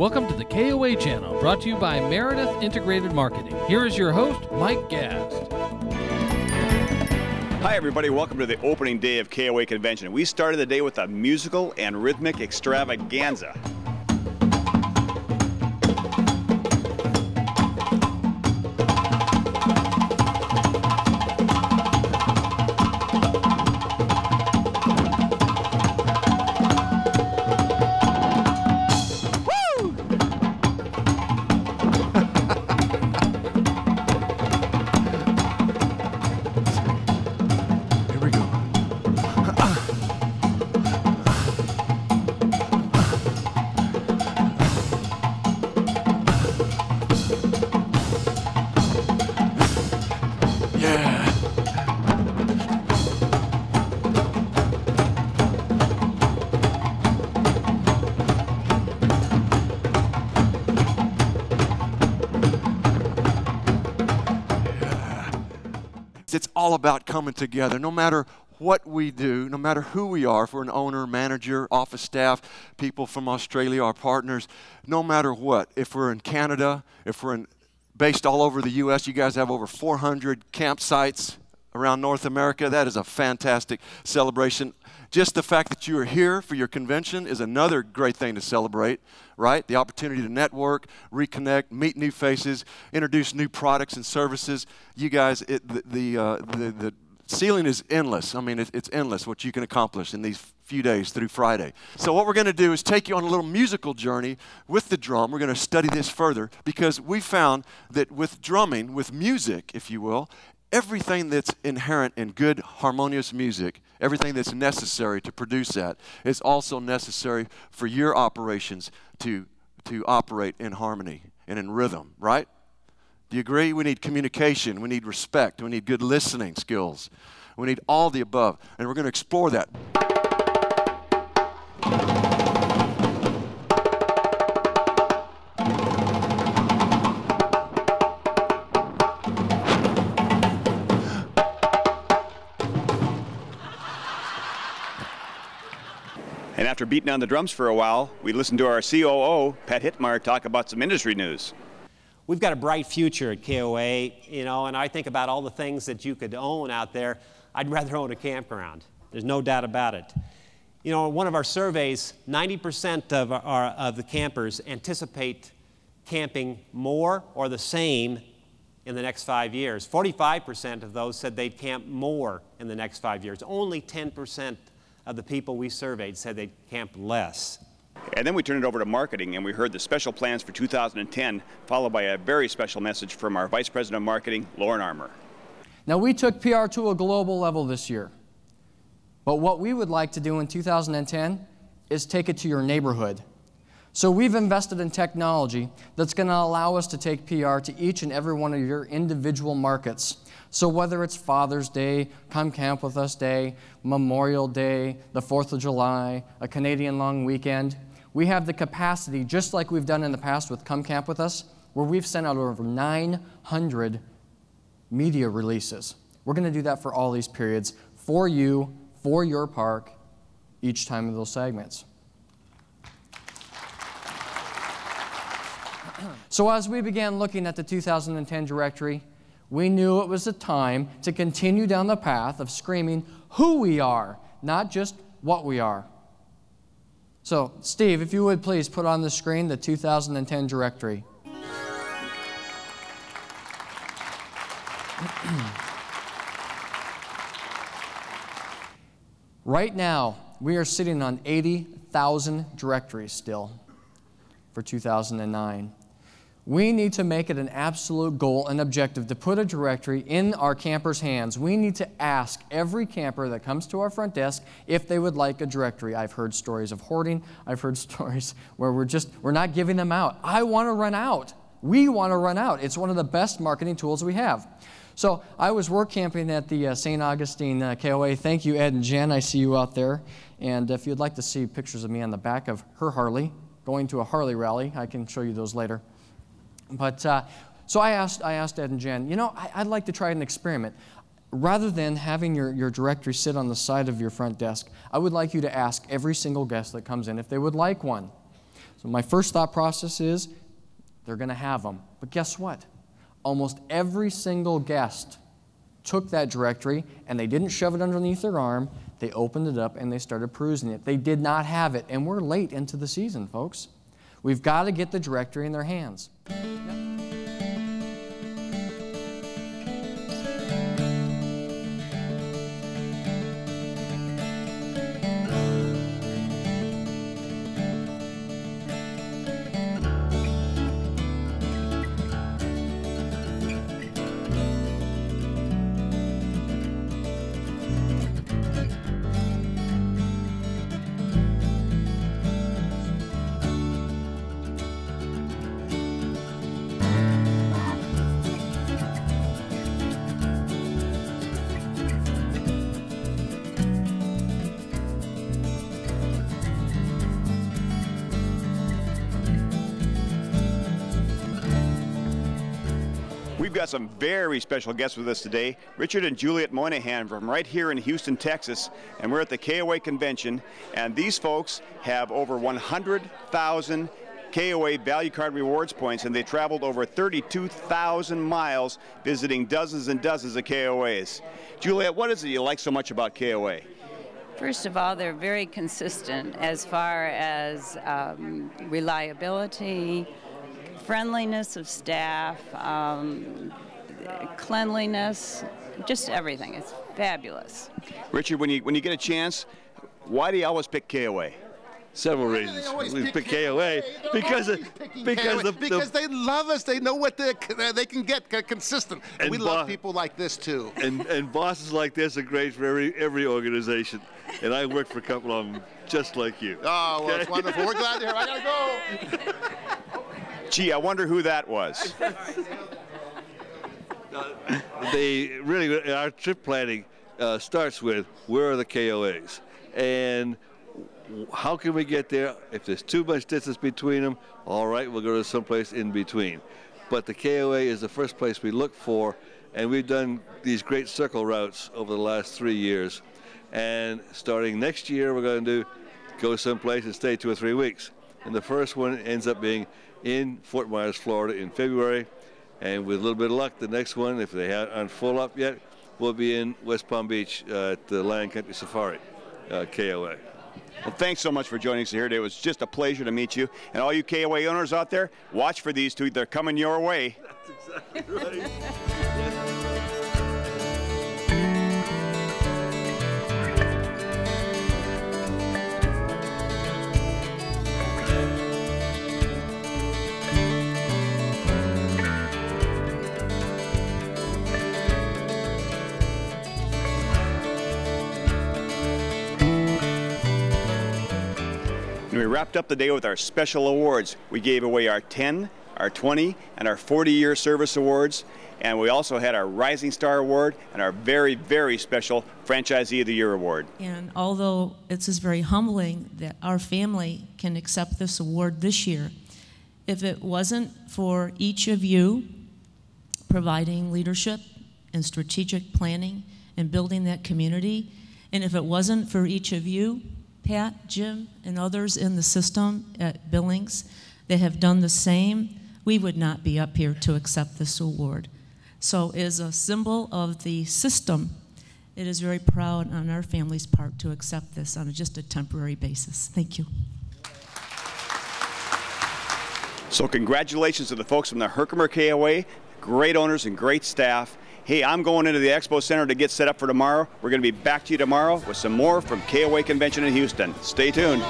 Welcome to the KOA Channel, brought to you by Meredith Integrated Marketing. Here is your host, Mike Gast. Hi everybody, welcome to the opening day of KOA Convention. We started the day with a musical and rhythmic extravaganza. It's all about coming together. No matter what we do, no matter who we are, if we're an owner, manager, office staff, people from Australia, our partners, no matter what, if we're in Canada, if we're based all over the U.S., you guys have over 400 campsites around North America. That is a fantastic celebration. Just the fact that you are here for your convention is another great thing to celebrate, right? The opportunity to network, reconnect, meet new faces, introduce new products and services. You guys, the ceiling is endless. I mean, it's endless what you can accomplish in these few days through Friday. So what we're going to do is take you on a little musical journey with the drum. We're going to study this further because we found that with drumming, with music, if you will, everything that's inherent in good, harmonious music, everything that's necessary to produce that is also necessary for your operations to operate in harmony and in rhythm, right? Do you agree? We need communication, we need respect, we need good listening skills. We need all the above, and we're going to explore that. And after beating on the drums for a while, we listened to our COO, Pat Hittmeyer, talk about some industry news. We've got a bright future at KOA, you know, and I think about all the things that you could own out there. I'd rather own a campground. There's no doubt about it. You know, in one of our surveys, 90% of the campers anticipate camping more or the same in the next 5 years. 45% of those said they'd camp more in the next 5 years. Only 10% of the people we surveyed said they'd camp less. And then we turned it over to marketing, and we heard the special plans for 2010, followed by a very special message from our Vice President of Marketing, Lauren Armour. Now, we took PR to a global level this year, but what we would like to do in 2010 is take it to your neighborhood. So we've invested in technology that's going to allow us to take PR to each and every one of your individual markets. So whether it's Father's Day, Come Camp With Us Day, Memorial Day, the 4th of July, a Canadian long weekend, we have the capacity, just like we've done in the past with Come Camp With Us, where we've sent out over 900 media releases. We're going to do that for all these periods, for you, for your park, each time of those segments. So as we began looking at the 2010 directory, we knew it was a time to continue down the path of screaming who we are, not just what we are. So, Steve, if you would please put on the screen the 2010 directory. Right now, we are sitting on 80,000 directories still for 2009. We need to make it an absolute goal and objective to put a directory in our campers' hands. We need to ask every camper that comes to our front desk if they would like a directory. I've heard stories of hoarding. I've heard stories where we're not giving them out. I want to run out. We want to run out. It's one of the best marketing tools we have. So I was work camping at the St. Augustine KOA. Thank you, Ed and Jen. I see you out there. And if you'd like to see pictures of me on the back of her Harley, going to a Harley rally, I can show you those later. But so I asked Ed and Jen, you know, I'd like to try an experiment. Rather than having your directory sit on the side of your front desk, I would like you to ask every single guest that comes in if they would like one. So my first thought process is they're going to have them. But guess what? Almost every single guest took that directory and they didn't shove it underneath their arm. They opened it up and they started perusing it. They did not have it, and we're late into the season, folks. We've got to get the directory in their hands. We've got some very special guests with us today. Richard and Juliet Moynihan from right here in Houston, Texas, and we're at the KOA convention, and these folks have over 100,000 KOA Value Card Rewards points, and they traveled over 32,000 miles visiting dozens and dozens of KOAs. Juliet, what is it you like so much about KOA? First of all, they're very consistent as far as reliability, friendliness of staff, cleanliness, just everything. It's fabulous. Richard, when you get a chance, why do you always pick KOA? Several reasons. We pick KOA because they love us. They know what they can get consistent. And we love people like this too. And bosses like this are great for every organization. And I work for a couple of them just like you. Oh, well, it's wonderful. We're glad to hear. I gotta go. Gee, I wonder who that was. Our trip planning starts with, where are the KOAs? And how can we get there? If there's too much distance between them, all right, we'll go to someplace in between. But the KOA is the first place we look for, and we've done these great circle routes over the last 3 years. And starting next year, we're going to go someplace and stay 2 or 3 weeks. And the first one ends up being in Fort Myers, Florida in February. And with a little bit of luck, the next one, if they aren't full up yet, will be in West Palm Beach at the Land Country Safari, KOA. Well, thanks so much for joining us here today. It was just a pleasure to meet you. And all you KOA owners out there, watch for these two. They're coming your way. That's exactly right. And we wrapped up the day with our special awards. We gave away our 10, our 20, and our 40-year service awards. And we also had our Rising Star Award and our very, very special Franchisee of the Year Award. And although it's just very humbling that our family can accept this award this year, if it wasn't for each of you providing leadership and strategic planning and building that community, and if it wasn't for each of you, Pat, Jim, and others in the system at Billings that have done the same, we would not be up here to accept this award. So as a symbol of the system, it is very proud on our family's part to accept this on just a temporary basis. Thank you. So congratulations to the folks from the Herkimer KOA, great owners and great staff. Hey, I'm going into the Expo Center to get set up for tomorrow. We're going to be back to you tomorrow with some more from KOA Convention in Houston. Stay tuned.